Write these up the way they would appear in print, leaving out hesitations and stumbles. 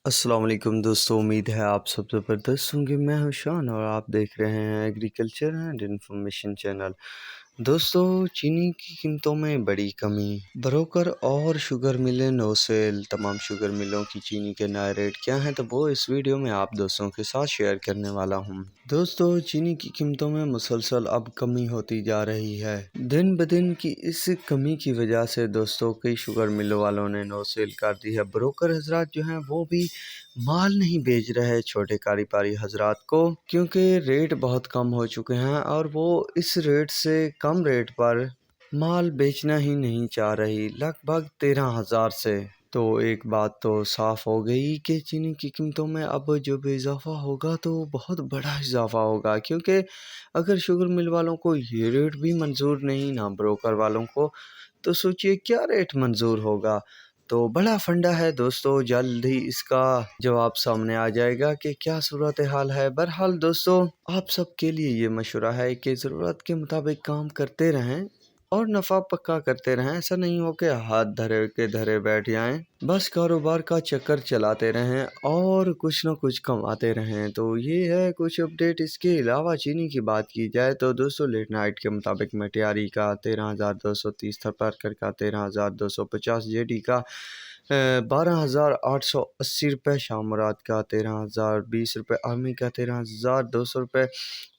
السلام علیکم دوستو، امید ہے آپ سب زبردست ہوں گے۔ میں ہوں شان اور آپ دیکھ رہے ہیں ایگریکلچر اینڈ انفارمیشن چینل۔ دوستو، چینی کی قیمتوں میں بڑی کمی، بروکر اور شوگر ملیں نو سیل۔ تمام شوگر ملوں کی چینی کے نئے ریٹ کیا ہیں تو وہ اس ویڈیو میں آپ دوستوں کے ساتھ شیئر کرنے والا ہوں۔ دوستو، چینی کی قیمتوں میں مسلسل اب کمی ہوتی جا رہی ہے۔ دن بدن کی اس کمی کی وجہ سے دوستو کئی شوگر ملوں والوں نے نو سیل کر دی ہے۔ بروکر حضرات جو ہیں وہ بھی مال نہیں بیچ رہے چھوٹے کاروباری حضرات کو، کیونکہ ریٹ بہت کم ہو چکے ہیں اور وہ اس ریٹ سے کم ریٹ پر مال بیچنا ہی نہیں چاہ رہی، لگ بھگ 13,000 سے۔ تو ایک بات تو صاف ہو گئی کہ چینی کی قیمتوں میں اب جب اضافہ ہوگا تو بہت بڑا اضافہ ہوگا، کیونکہ اگر شوگر مل والوں کو یہ ریٹ بھی منظور نہیں، نہ بروکر والوں کو، تو سوچئے کیا ریٹ منظور ہوگا۔ تو بڑا فنڈا ہے دوستو، جلد ہی اس کا جواب سامنے آ جائے گا کہ کیا صورتحال ہے۔ بہرحال دوستو، آپ سب کے لیے یہ مشورہ ہے کہ ضرورت کے مطابق کام کرتے رہیں اور نفع پکا کرتے رہیں۔ ایسا نہیں ہو کہ ہاتھ دھرے کے دھرے بیٹھ جائیں، بس کاروبار کا چکر چلاتے رہیں اور کچھ نہ کچھ کماتے رہیں۔ تو یہ ہے کچھ اپڈیٹ۔ اس کے علاوہ چینی کی بات کی جائے تو دوستو لیٹ نائٹ کے مطابق مٹیاری کا 13,230، تھپرکر کا 13,250، جے ڈی کا 12,880 روپے، شام مراد کا 13,020 روپے، آرمی کا 13,200 روپے،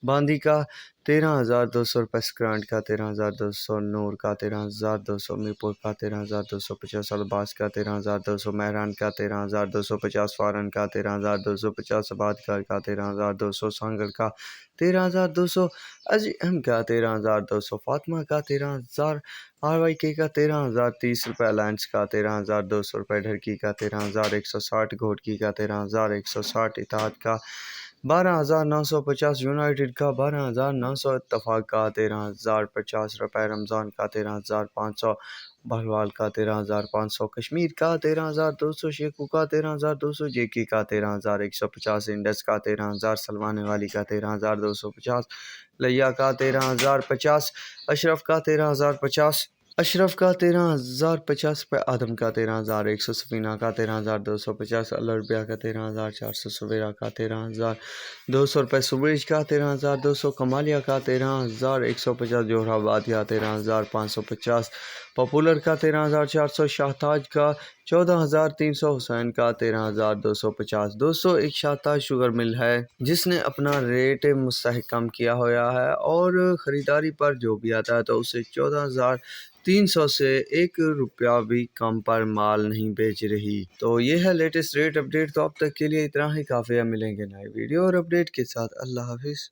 باندی کا 13,200 روپے، سکرانٹ کا 13,200، نور کا 13,200، میرپور کا 13,250، الباس کا 13,200، مہران کا 13,250، فارن کا 13,250، آبادکار کا 13,200، سانگڑ کا 13,200، اجم کا 13,200، فاطمہ کا 13,000، آر وائی کے کا 13,030 روپے، الائنس کا 13,200 روپے، ڈھرکی کا 13,160، گھوٹکی کا 13,160، اتحاد کا 12,950، یونائیٹڈ کا 12,900، اتفاق کا 13,050 روپے، رمضان کا 13,500، بہلوال کا 13,500، کشمیر کا 13,200، شیخو کا 13,200، جے کے کا 13,150، انڈس کا 13,000، سلوانے والی کا 13,250، لیا کا 13,050، اشرف کا 13,050، اشرف کا 13,050 روپے، آدم کا 13,100، سفینہ کا 13,250، الربیہ کا 13,400، سویرا کا 13,200 روپے، سبریج کا 13,200، کمالیہ کا 13,150، جوہر آبادیہ 13,550، پاپولر کا 13,400، شاہتاج کا 14,300، حسین کا 13,250۔ دوستو، ایک شاہتاج شوگر مل ہے جس نے اپنا ریٹ مستحکم کیا ہوا ہے اور خریداری پر جو بھی آتا ہے تو اسے 14,300 سے 1 روپیہ بھی کم پر مال نہیں بیچ رہی۔ تو یہ ہے لیٹسٹ ریٹ اپڈیٹ۔ تو اب تک کے لیے اتنا ہی کافی ہے، ملیں گے نئے ویڈیو اور اپڈیٹ کے ساتھ۔ اللہ حافظ۔